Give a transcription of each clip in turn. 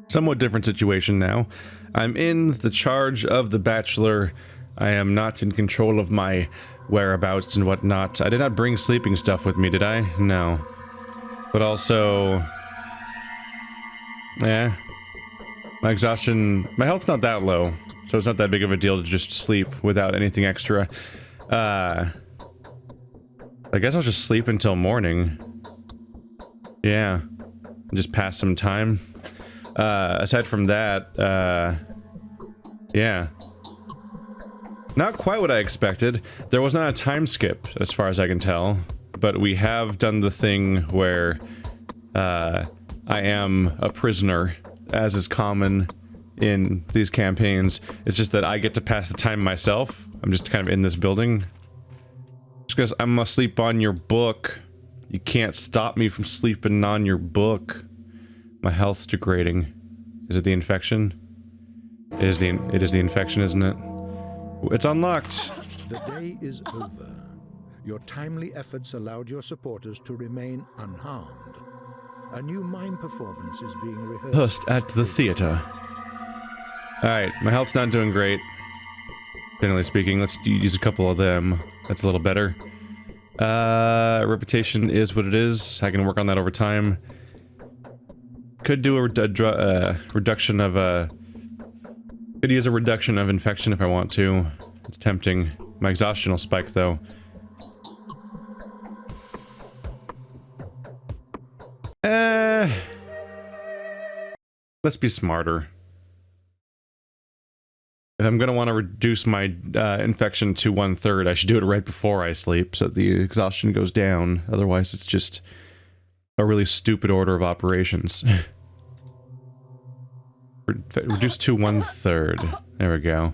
Somewhat different situation now. I'm in the charge of the Bachelor. I am not in control of my whereabouts and whatnot. I did not bring sleeping stuff with me, did I? No. But also... yeah. My exhaustion... my health's not that low, so it's not that big of a deal to just sleep without anything extra. I guess I'll just sleep until morning. Yeah. Just pass some time. Aside from that, yeah. Not quite what I expected. There was not a time skip, as far as I can tell. But we have done the thing where, I am a prisoner, as is common in these campaigns. It's just that I get to pass the time myself. I'm just kind of in this building. Just because I'm asleep on your book. You can't stop me from sleeping on your book. My health's degrading. Is it the infection? It is the infection, isn't it? It's unlocked. The day is over. Your timely efforts allowed your supporters to remain unharmed. A new mime performance is being rehearsed At the theater. Alright, my health's not doing great. Generally speaking, let's use a couple of them. That's a little better. Reputation is what it is. I can work on that over time. Could do a reduction of could use a reduction of infection if I want to. It's tempting. My exhaustion will spike though. Let's be smarter. If I'm gonna want to reduce my infection to 1/3, I should do it right before I sleep so the exhaustion goes down. Otherwise, it's just a really stupid order of operations. Reduce to 1/3. There we go.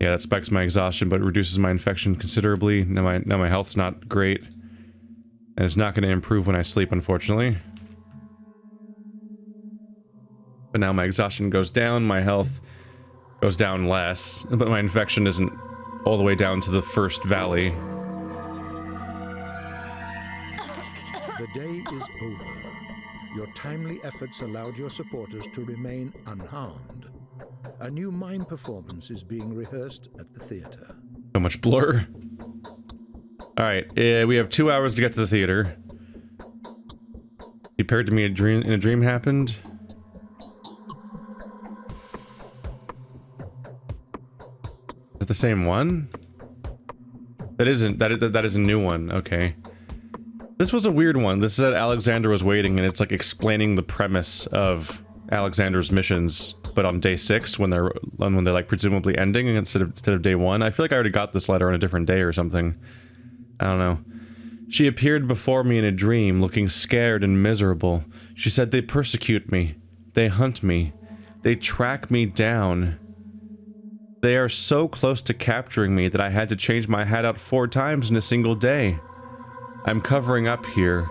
Yeah, that spikes my exhaustion, but it reduces my infection considerably. Now my health's not great. And it's not going to improve when I sleep, unfortunately. But now my exhaustion goes down, my health goes down less, but my infection isn't all the way down to the first valley. The day is over. Your timely efforts allowed your supporters to remain unharmed. A new mime performance is being rehearsed at the theater. So much blur. Alright, we have 2 hours to get to the theater. Compared to me, in a dream happened. Is it the same one? That isn't. That is a new one. Okay. This was a weird one. This said Alexander was waiting, and it's like explaining the premise of Alexander's missions, but on day 6 when they're like presumably ending instead of day 1. I feel like I already got this letter on a different day or something. I don't know. She appeared before me in a dream, looking scared and miserable. She said they persecute me. They hunt me. They track me down. They are so close to capturing me that I had to change my hat out 4 times in a single day. I'm covering up here,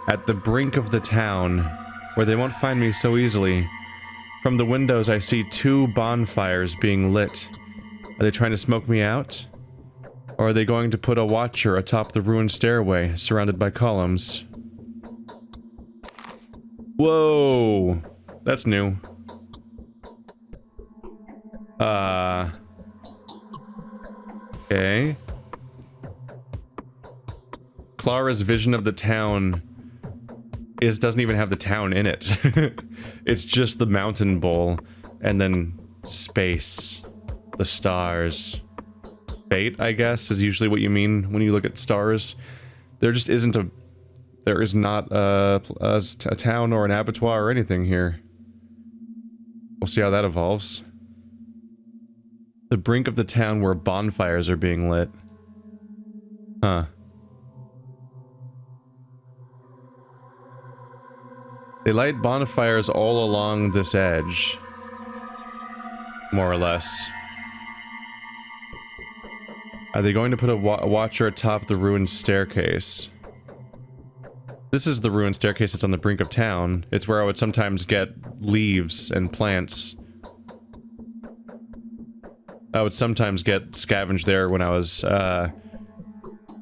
at the brink of the town, where they won't find me so easily. From the windows I see 2 bonfires being lit. Are they trying to smoke me out? Or are they going to put a watcher atop the ruined stairway, surrounded by columns? Whoa! That's new. Okay. Clara's vision of the town doesn't even have the town in it. It's just the mountain bowl, and then space. The stars. Fate, I guess, is usually what you mean when you look at stars. There just isn't a... there is not a town or an abattoir or anything here. We'll see how that evolves. The brink of the town where bonfires are being lit. Huh. They light bonfires all along this edge. More or less. Are they going to put a watcher atop the ruined staircase? This is the ruined staircase that's on the brink of town. It's where I would sometimes get leaves and plants. I would sometimes get scavenged there when I was,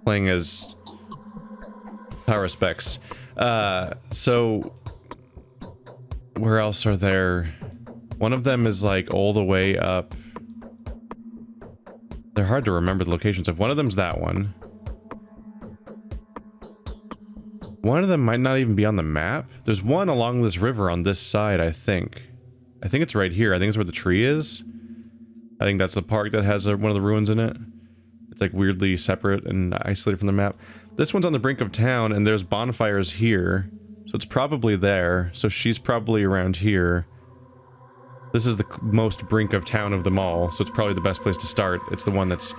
playing as Power Specs. So... Where else are there? One of them is like all the way up. They're hard to remember the locations of. One of them's that one. One of them might not even be on the map. There's one along this river on this side, I think. I think it's right here. I think it's where the tree is. I think that's the park that has one of the ruins in it. It's like weirdly separate and isolated from the map. This one's on the brink of town, and there's bonfires here. So it's probably there. So she's probably around here. This is the most brink of town of them all, so it's probably the best place to start. It's the one that's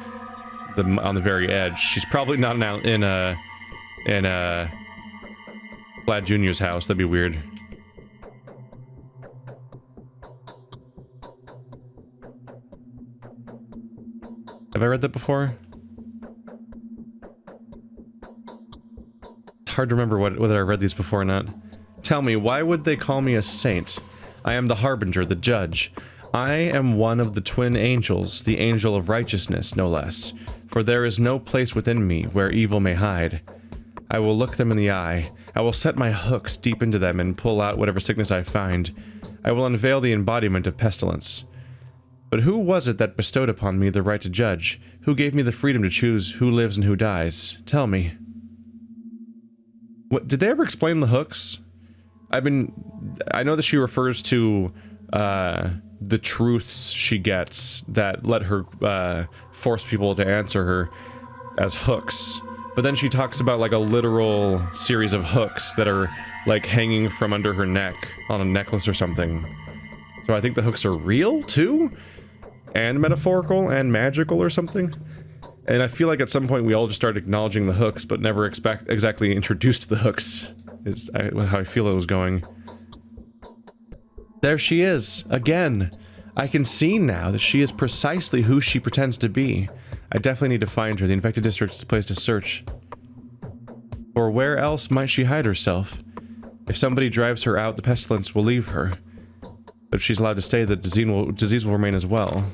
on the very edge. She's probably not in Vlad Jr.'s house. That'd be weird. Have I read that before? It's hard to remember whether I read these before or not. Tell me, why would they call me a saint? I am the harbinger, the judge. I am one of the twin angels, the angel of righteousness, no less. For there is no place within me where evil may hide. I will look them in the eye. I will set my hooks deep into them and pull out whatever sickness I find. I will unveil the embodiment of pestilence. But who was it that bestowed upon me the right to judge? Who gave me the freedom to choose who lives and who dies? Tell me. What, did they ever explain the hooks? I know that she refers to the truths she gets that let her force people to answer her as hooks. But then she talks about like a literal series of hooks that are like hanging from under her neck on a necklace or something. So I think the hooks are real too? And metaphorical and magical or something? And I feel like at some point we all just started acknowledging the hooks but never exactly introduced the hooks. Is how I feel it was going. There she is, again. I can see now that she is precisely who she pretends to be. I definitely need to find her. The infected district is a place to search. Or where else might she hide herself? If somebody drives her out, the pestilence will leave her. But if she's allowed to stay, the disease will remain as well.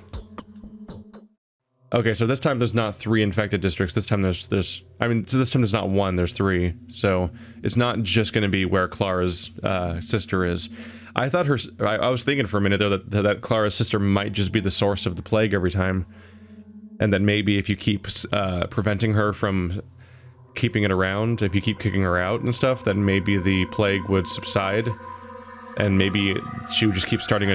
Okay, so this time there's not 3 infected districts. This time there's this time there's not 1, there's 3. So it's not just going to be where Clara's sister is. I thought I was thinking for a minute there that Clara's sister might just be the source of the plague every time. And that maybe if you keep preventing her from keeping it around, if you keep kicking her out and stuff, then maybe the plague would subside. And maybe she would just keep starting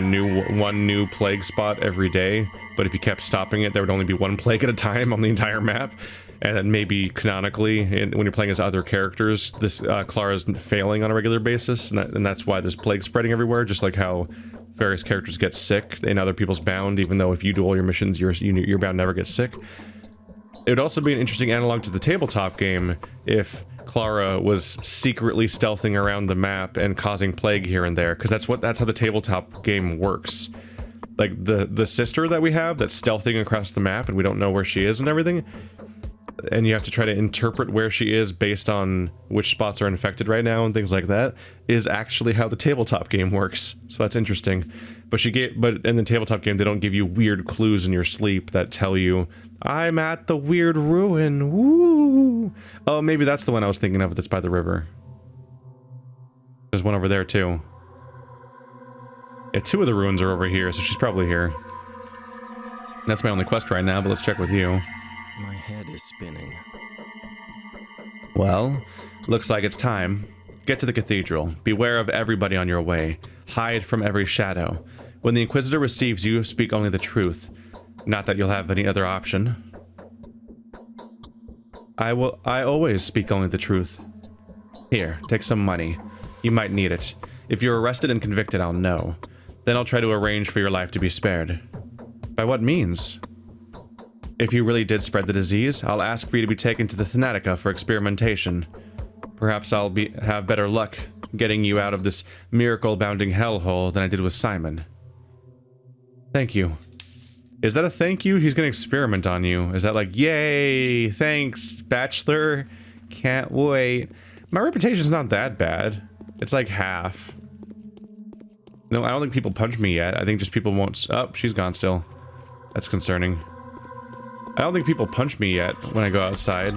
one new plague spot every day. But if you kept stopping it, there would only be 1 plague at a time on the entire map. And then maybe canonically, when you're playing as other characters, this Clara's failing on a regular basis. And that's why there's plague spreading everywhere. Just like how various characters get sick in other people's bound, even though if you do all your missions, your bound never gets sick. It would also be an interesting analog to the tabletop game if Clara was secretly stealthing around the map and causing plague here and there, because that's how the tabletop game works. Like the sister that we have that's stealthing across the map and we don't know where she is and everything, and you have to try to interpret where she is based on which spots are infected right now and things like that, is actually how the tabletop game works. So that's interesting. But in the tabletop game they don't give you weird clues in your sleep that tell you, I'm at the weird ruin, woo! Oh, maybe that's the one I was thinking of that's by the river. There's one over there too. Yeah, 2 of the ruins are over here, so she's probably here. That's my only quest right now, but let's check with you. My head is spinning. Well, looks like it's time. Get to the cathedral. Beware of everybody on your way. Hide from every shadow. When the Inquisitor receives you, speak only the truth. Not that you'll have any other option. I always speak only the truth. Here, take some money. You might need it. If you're arrested and convicted, I'll know. Then I'll try to arrange for your life to be spared. By what means? If you really did spread the disease, I'll ask for you to be taken to the Thanatica for experimentation. Perhaps I'll have better luck getting you out of this miracle-bounding hellhole than I did with Simon. Thank you. Is that a thank you? He's gonna experiment on you. Is that like, yay, thanks, bachelor? Can't wait. My reputation's not that bad. It's like half. No, I don't think people punch me yet. I think just people won't... Oh, she's gone still. That's concerning. I don't think people punch me yet when I go outside.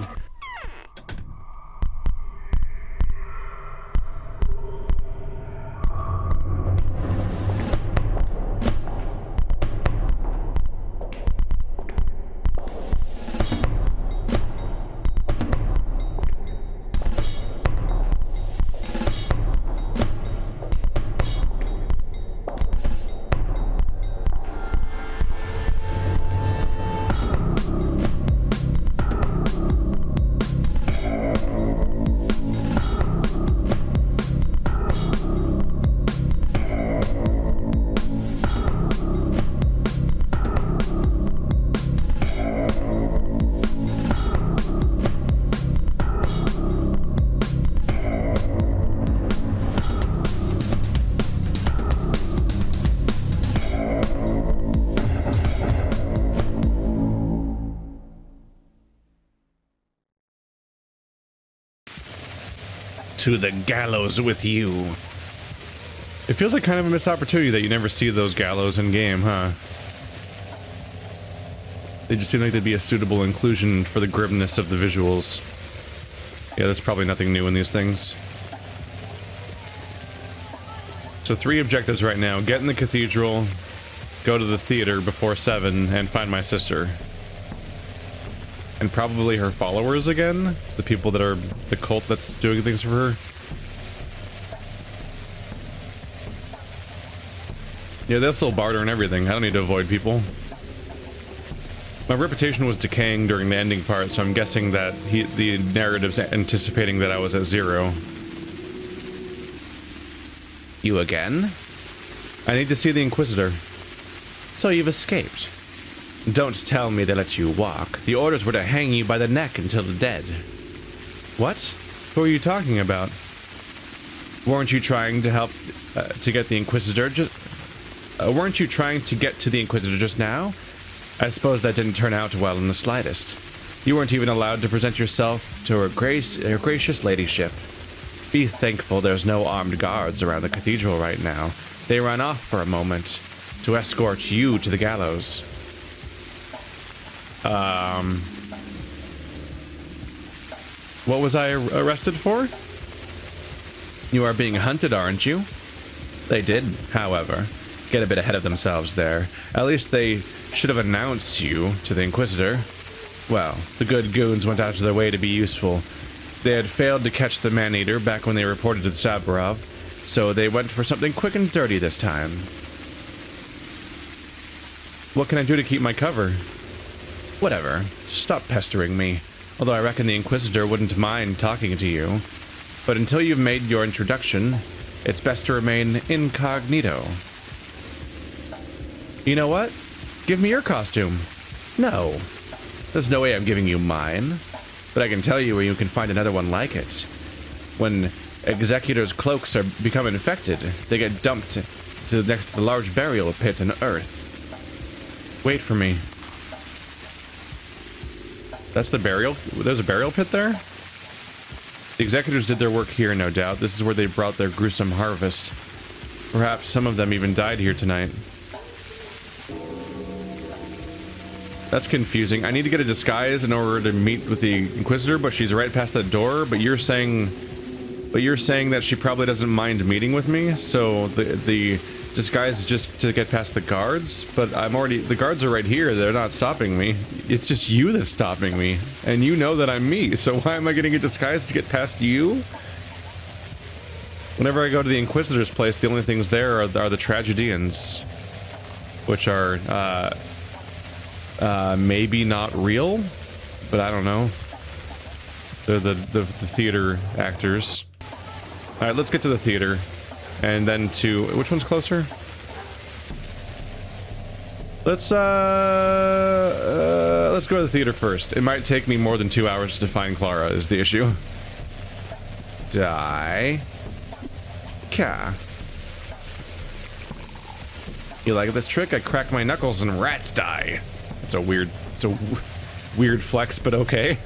To the gallows with you. It feels like kind of a missed opportunity that you never see those gallows in game, huh? They just seem like they'd be a suitable inclusion for the grimness of the visuals. Yeah, there's probably nothing new in these things. So 3 objectives right now. Get in the cathedral, go to the theater before 7, and find my sister. And probably her followers again? The people that are the cult that's doing things for her? Yeah, they'll still barter and everything. I don't need to avoid people. My reputation was decaying during the ending part, so I'm guessing that the narrative's anticipating that I was at 0. You again? I need to see the Inquisitor. So you've escaped. Don't tell me they let you walk. The orders were to hang you by the neck until the dead. What? Who are you talking about? Weren't you trying to help to get the Inquisitor weren't you trying to get to the Inquisitor just now? I suppose that didn't turn out well in the slightest. You weren't even allowed to present yourself to her gracious ladyship. Be thankful there's no armed guards around the cathedral right now. They ran off for a moment to escort you to the gallows. What was I arrested for? You are being hunted, aren't you? They did, however, get a bit ahead of themselves there. At least they should have announced you to the Inquisitor. Well, the good goons went out of their way to be useful. They had failed to catch the man-eater back when they reported to the Saburov, so they went for something quick and dirty this time. What can I do to keep my cover? Whatever. Stop pestering me. Although I reckon the Inquisitor wouldn't mind talking to you. But until you've made your introduction, it's best to remain incognito. You know what? Give me your costume. No. There's no way I'm giving you mine. But I can tell you where you can find another one like it. When executors' cloaks become infected, they get dumped next to the large burial pit in earth. Wait for me. That's the burial? There's a burial pit there? The executors did their work here, no doubt. This is where they brought their gruesome harvest. Perhaps some of them even died here tonight. That's confusing. I need to get a disguise in order to meet with the Inquisitor, but she's right past that door. But you're saying that she probably doesn't mind meeting with me, so the disguise is just to get past the guards. But the guards are right here. They're not stopping me. It's just you that's stopping me, and you know that I'm me. So why am I getting a disguise to get past you? Whenever I go to the Inquisitor's place, the only things there are the tragedians, which are maybe not real, but I don't know. They're the theater actors. All right, let's get to the theater, and then to which one's closer? Let's go to the theater first. It might take me more than 2 hours to find Clara. Is the issue? Die. Ka. You like this trick? I crack my knuckles and rats die. It's a weird flex, but okay.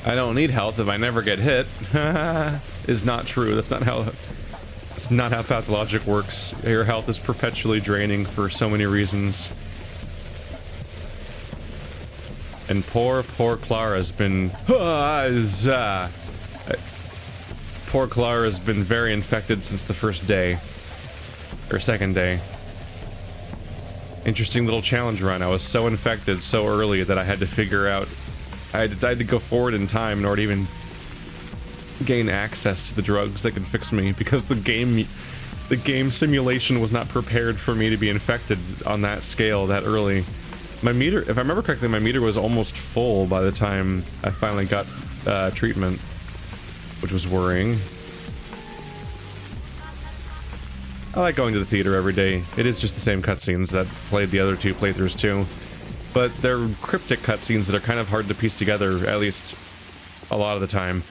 I don't need health if I never get hit. Is not true. That's not how Pathologic works. Your health is perpetually draining for so many reasons. And poor Clara's been poor Clara's been very infected since the first day. Or second day. Interesting little challenge run. I was so infected so early that I had to figure out I had to go forward in time in order to even gain access to the drugs that can fix me, because the game simulation was not prepared for me to be infected on that scale that early. My meter, if I remember correctly, my meter was almost full by the time I finally got treatment, which was worrying. I like going to the theater every day. It is just the same cutscenes that played the other 2 playthroughs too. But they're cryptic cutscenes that are kind of hard to piece together, at least a lot of the time.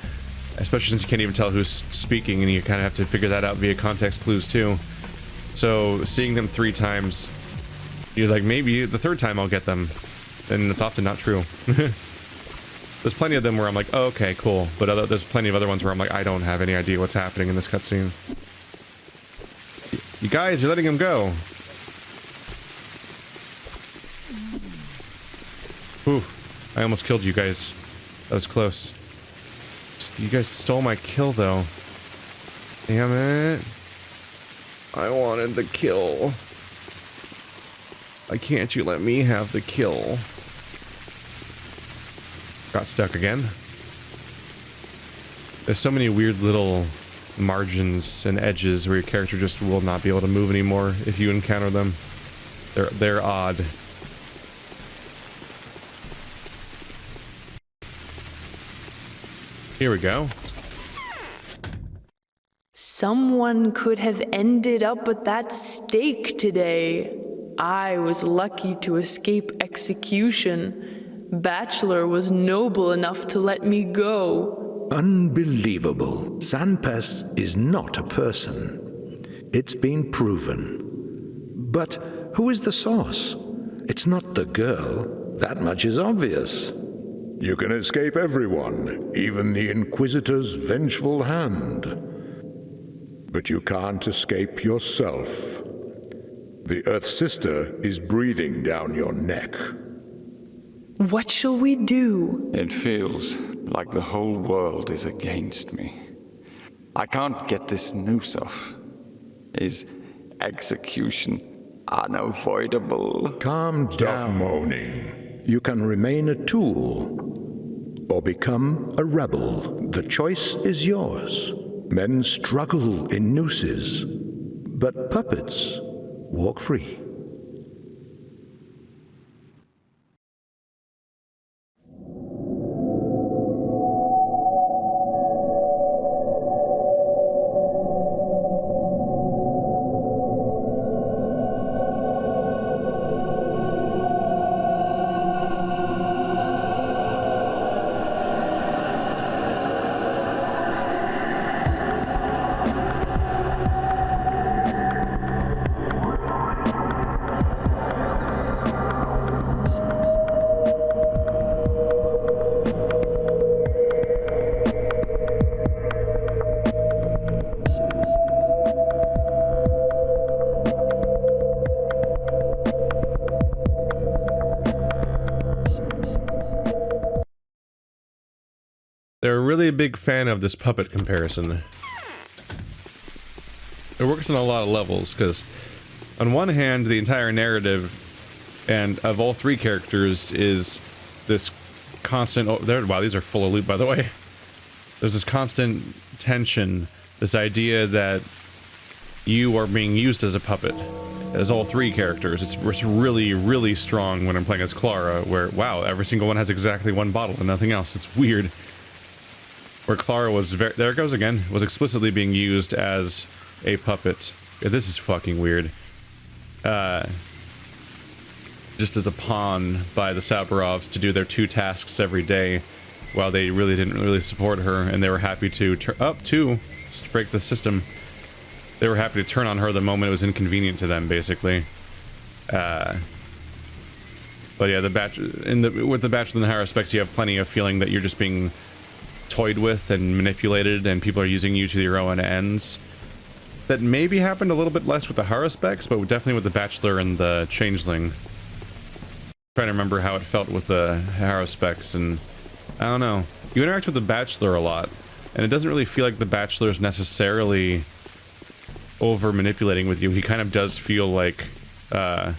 Especially since you can't even tell who's speaking, and you kind of have to figure that out via context clues too. So seeing them 3 times, you're like, maybe the 3rd time I'll get them. And it's often not true. There's plenty of them where I'm like, oh, okay, cool. But there's plenty of other ones where I'm like, I don't have any idea what's happening in this cutscene. You guys, you're letting him go. Ooh, I almost killed you guys. That was close. You guys stole my kill, though. Damn it. I wanted the kill. Why can't you let me have the kill? Got stuck again. There's so many weird little margins and edges where your character just will not be able to move anymore if you encounter them. They're odd. Here we go. Someone could have ended up at that stake today. I was lucky to escape execution. Bachelor was noble enough to let me go. Unbelievable. Sanpes is not a person. It's been proven. But who is the source? It's not the girl. That much is obvious. You can escape everyone, even the Inquisitor's vengeful hand. But you can't escape yourself. The Earth Sister is breathing down your neck. What shall we do? It feels like the whole world is against me. I can't get this noose off. Is execution unavoidable? Calm Stop down. moaning. You can remain a tool or become a rebel. The choice is yours. Men struggle in nooses, but puppets walk free. They're really a big fan of this puppet comparison. It works on a lot of levels, because on one hand, the entire narrative and of all three characters is this constant... Oh, wow, these are full of loot, by the way. There's this constant tension, this idea that you are being used as a puppet, as all three characters. It's really, really strong when I'm playing as Clara, where, wow, every single one has exactly one bottle and nothing else. It's weird. Where Clara was there it goes again, was explicitly being used as a puppet. Yeah, this is fucking weird. Just as a pawn by the Saburovs to do their 2 tasks every day, while they really didn't really support her, and they were happy to just to break the system. They were happy to turn on her the moment it was inconvenient to them, basically. But yeah, with the Bachelor and the Higher Specs, you have plenty of feeling that you're just being toyed with and manipulated, and people are using you to their own ends. That maybe happened a little bit less with the Haruspecs, but definitely with the Bachelor and the Changeling. Trying to remember how it felt with the Haruspecs, and I don't know. You interact with the Bachelor a lot, and it doesn't really feel like the Bachelor is necessarily over manipulating with you. He kind of does feel like a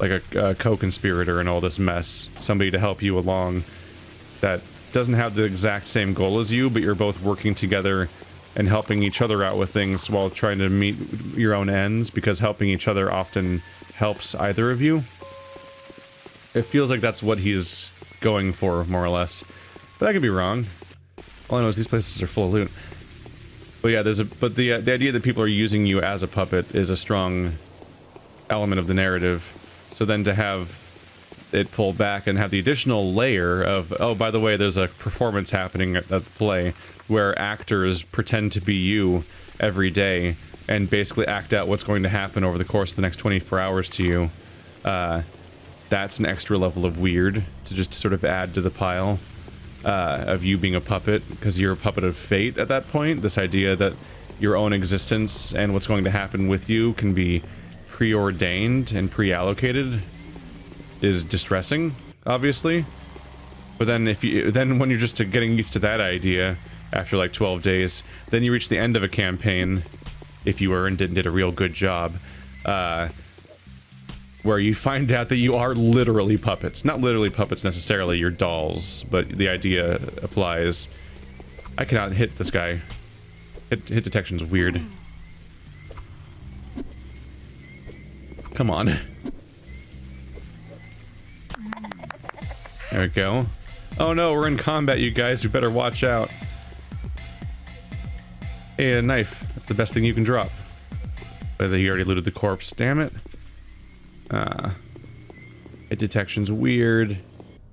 co-conspirator in all this mess, somebody to help you along that doesn't have the exact same goal as you, but you're both working together and helping each other out with things while trying to meet your own ends, because helping each other often helps either of you. It feels like that's what he's going for, more or less. But I could be wrong. All I know is these places are full of loot. But yeah, the idea that people are using you as a puppet is a strong element of the narrative. So then to have it pulled back and have the additional layer of, oh, by the way, there's a performance happening at the play where actors pretend to be you every day and basically act out what's going to happen over the course of the next 24 hours to you. That's an extra level of weird to just sort of add to the pile. of you being a puppet, because you're a puppet of fate at that point. This idea that your own existence and what's going to happen with you can be preordained and pre-allocated is distressing, obviously. But then when you're just getting used to that idea after like 12 days, then you reach the end of a campaign, if you were and did a real good job, where you find out that you are literally puppets. Not literally puppets necessarily, you're dolls, but the idea applies. I cannot hit this guy. Hit detection's weird. Come on. There we go. Oh no, we're in combat, you guys. We better watch out. Hey, a knife. That's the best thing you can drop. But he already looted the corpse. Damn it. Hit detection's weird.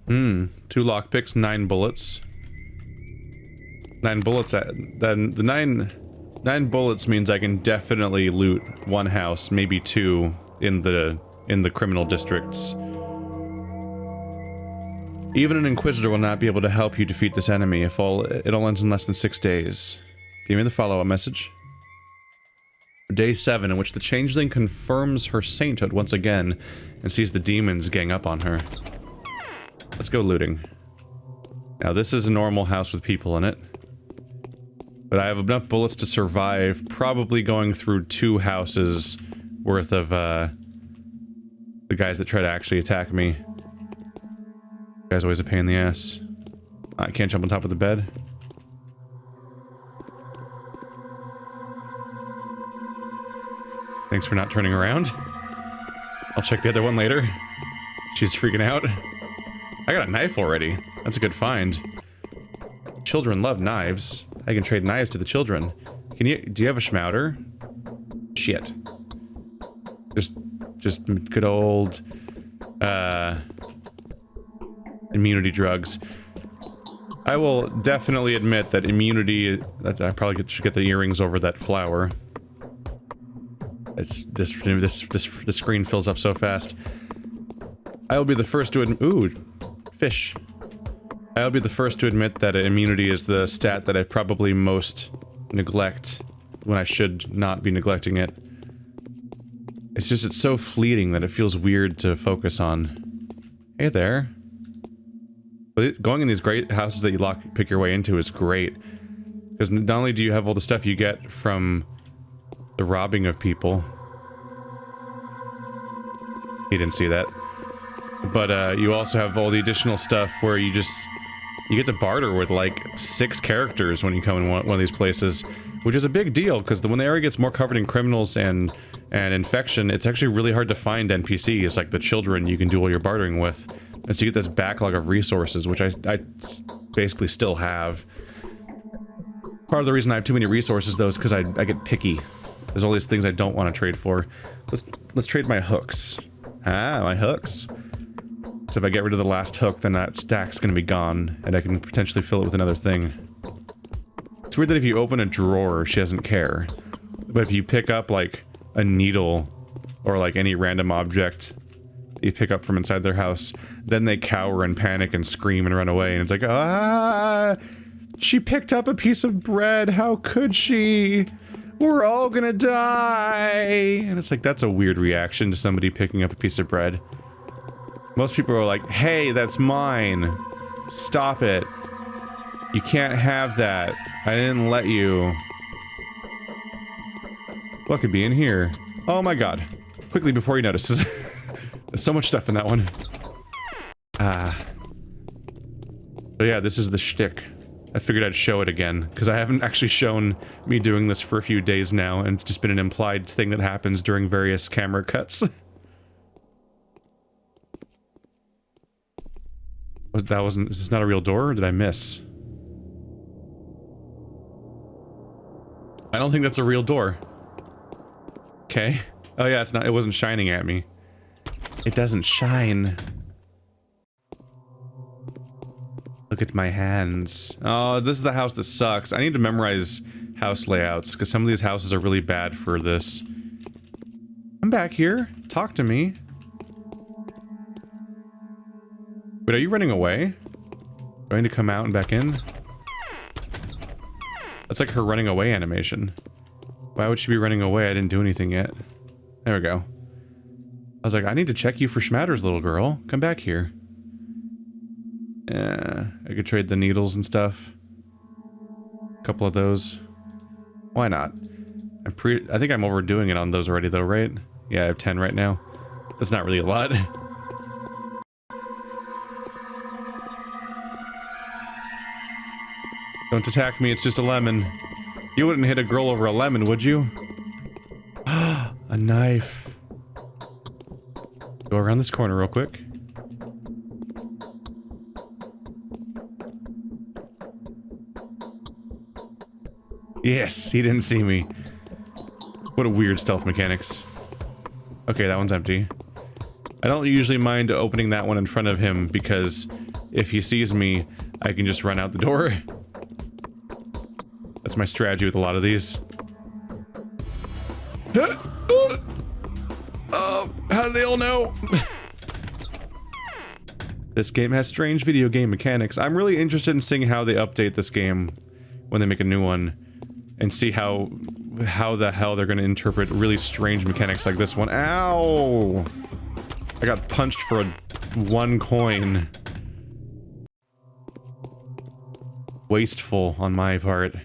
2 lockpicks, 9 bullets. 9 bullets. Then the 9 bullets means I can definitely loot 1 house, maybe 2 in the criminal districts. Even an Inquisitor will not be able to help you defeat this enemy if it all ends in less than 6 days. Give me the follow-up message. Day 7, in which the Changeling confirms her sainthood once again and sees the demons gang up on her. Let's go looting. Now this is a normal house with people in it. But I have enough bullets to survive, probably going through 2 houses worth of, the guys that try to actually attack me. You guys always a pain in the ass. I can't jump on top of the bed. Thanks for not turning around. I'll check the other one later. She's freaking out. I got a knife already. That's a good find. Children love knives. I can trade knives to the children. Do you have a schmouter? Shit. Just good old, immunity drugs. I will definitely admit that immunity, I probably should get the earrings over that flower. It's the screen fills up so fast. I will be the first to admit, ooh, fish. I'll be the first to admit that immunity is the stat that I probably most neglect when I should not be neglecting it. It's so fleeting that it feels weird to focus on. Hey there. But going in these great houses that you pick your way into is great. Because not only do you have all the stuff you get from the robbing of people. He didn't see that. But you also have all the additional stuff where you get to barter with like 6 characters when you come in one of these places, which is a big deal because when the area gets more covered in criminals and infection, it's actually really hard to find NPCs like the children you can do all your bartering with. And so you get this backlog of resources, which I basically still have. Part of the reason I have too many resources though is because I get picky. There's all these things I don't want to trade for. Let's trade my hooks. Ah, my hooks. So if I get rid of the last hook, then that stack's gonna be gone, and I can potentially fill it with another thing. It's weird that if you open a drawer, she doesn't care. But if you pick up, like, a needle, or like any random object you pick up from inside their house, then they cower and panic and scream and run away, and it's like, ah! She picked up a piece of bread, how could she? We're all gonna die! And it's like, that's a weird reaction to somebody picking up a piece of bread. Most people are like, hey, that's mine. Stop it. You can't have that. I didn't let you. What could be in here? Oh my god. Quickly before he notices. There's so much stuff in that one. So yeah, this is the shtick. I figured I'd show it again, because I haven't actually shown me doing this for a few days now, and it's just been an implied thing that happens during various camera cuts. Is this not a real door, or did I miss? I don't think that's a real door. Okay. Oh yeah, it wasn't shining at me. It doesn't shine. Look at my hands. Oh, this is the house that sucks. I need to memorize house layouts, because some of these houses are really bad for this. I'm back here. Talk to me. Wait, are you running away? Do I need to come out and back in? That's like her running away animation. Why would she be running away? I didn't do anything yet. There we go. I was like, I need to check you for schmatters, little girl. Come back here. Yeah, I could trade the needles and stuff. A couple of those. Why not? I think I'm overdoing it on those already though, right? Yeah, I have 10 right now. That's not really a lot. Don't attack me, it's just a lemon. You wouldn't hit a girl over a lemon, would you? A knife. Go around this corner real quick. Yes, he didn't see me. What a weird stealth mechanics. Okay, that one's empty. I don't usually mind opening that one in front of him because if he sees me, I can just run out the door. That's my strategy with a lot of these. How do they all know? This game has strange video game mechanics. I'm really interested in seeing how they update this game when they make a new one. And see how the hell they're gonna interpret really strange mechanics like this one. Ow! I got punched for 1 coin. Wasteful on my part.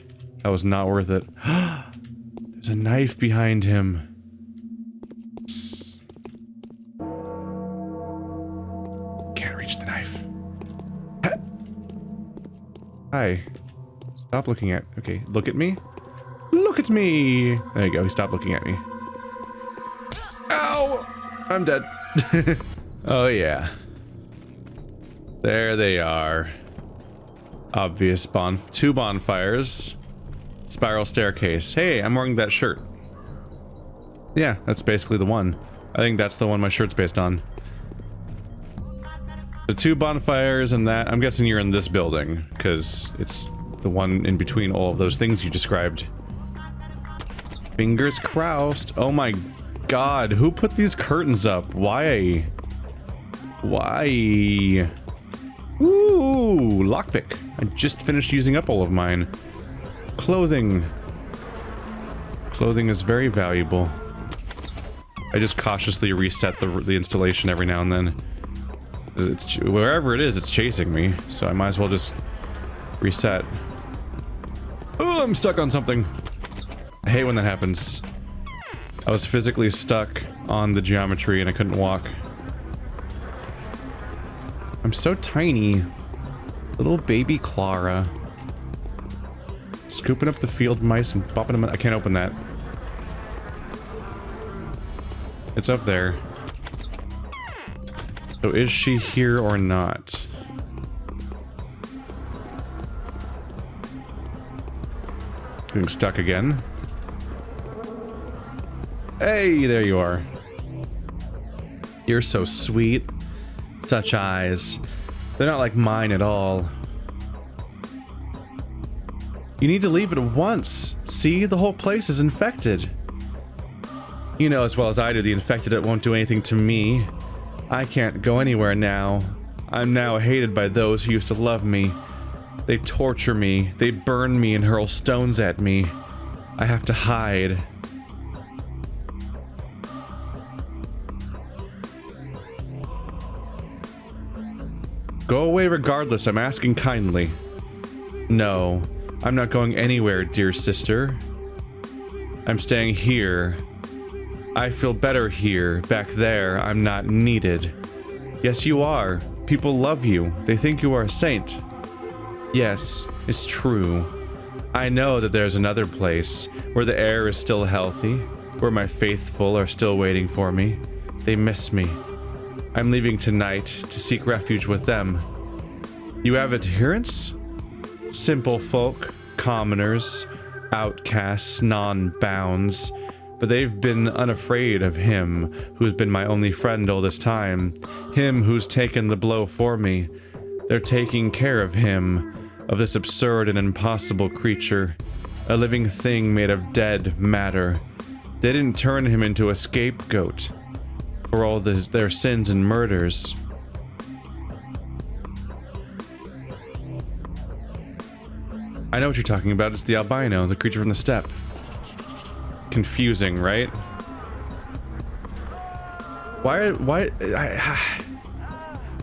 That was not worth it. There's a knife behind him. Can't reach the knife. Hi. Stop looking at... Okay, look at me. Look at me! There you go, he stopped looking at me. Ow! I'm dead. Oh yeah. There they are. Obvious two bonfires. Spiral staircase. Hey, I'm wearing that shirt. Yeah, that's basically the one. I think that's the one my shirt's based on. The 2 bonfires and that. I'm guessing you're in this building, because it's the one in between all of those things you described. Fingers crossed. Oh my god, who put these curtains up? Why? Why? Ooh, lockpick. I just finished using up all of mine. Clothing. Clothing is very valuable. I just cautiously reset the installation every now and then. It's wherever it is, it's chasing me, so I might as well just reset. Oh, I'm stuck on something. I hate when that happens. I was physically stuck on the geometry and I couldn't walk. I'm so tiny. Little baby Clara. Scooping up the field mice and bopping them. I can't open that. It's up there. So is she here or not? Getting stuck again. Hey, there you are. You're so sweet. Such eyes. They're not like mine at all. You need to leave at once. See, the whole place is infected. You know as well as I do the infected won't do anything to me. I can't go anywhere now. I'm now hated by those who used to love me. They torture me, they burn me and hurl stones at me. I have to hide. Go away regardless, I'm asking kindly. No, I'm not going anywhere, dear sister. I'm staying here. I feel better here. Back there, I'm not needed. Yes, you are. People love you. They think you are a saint. Yes, it's true. I know that there's another place where the air is still healthy, where my faithful are still waiting for me. They miss me. I'm leaving tonight to seek refuge with them. You have adherents? Simple folk, commoners, outcasts, non-bounds, but they've been unafraid of him who's been my only friend all this time, him who's taken the blow for me. They're taking care of him, of this absurd and impossible creature, a living thing made of dead matter. They didn't turn him into a scapegoat for all their sins and murders. I know what you're talking about. It's the albino, the creature from the steppe. Confusing, right?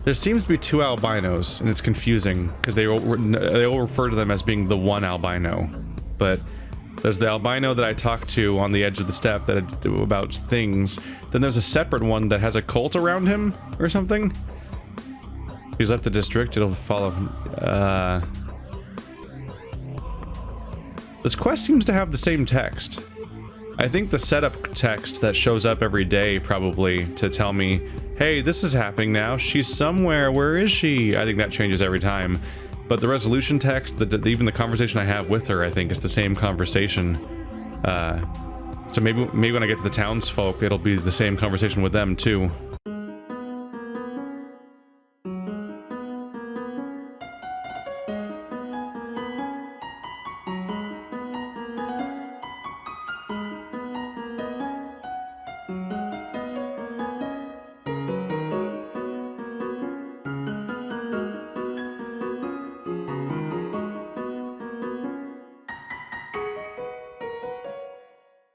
There seems to be two albinos, and it's confusing because they all refer to them as being the one albino. But there's the albino that I talked to on the edge of the steppe about things. Then there's a separate one that has a cult around him or something. He's left the district. It'll follow. This quest seems to have the same text. I think the setup text that shows up every day probably to tell me, hey, this is happening now. She's somewhere. Where is she? I think that changes every time. But the resolution text, even the conversation I have with her, I think is the same conversation. So maybe when I get to the townsfolk, it'll be the same conversation with them too.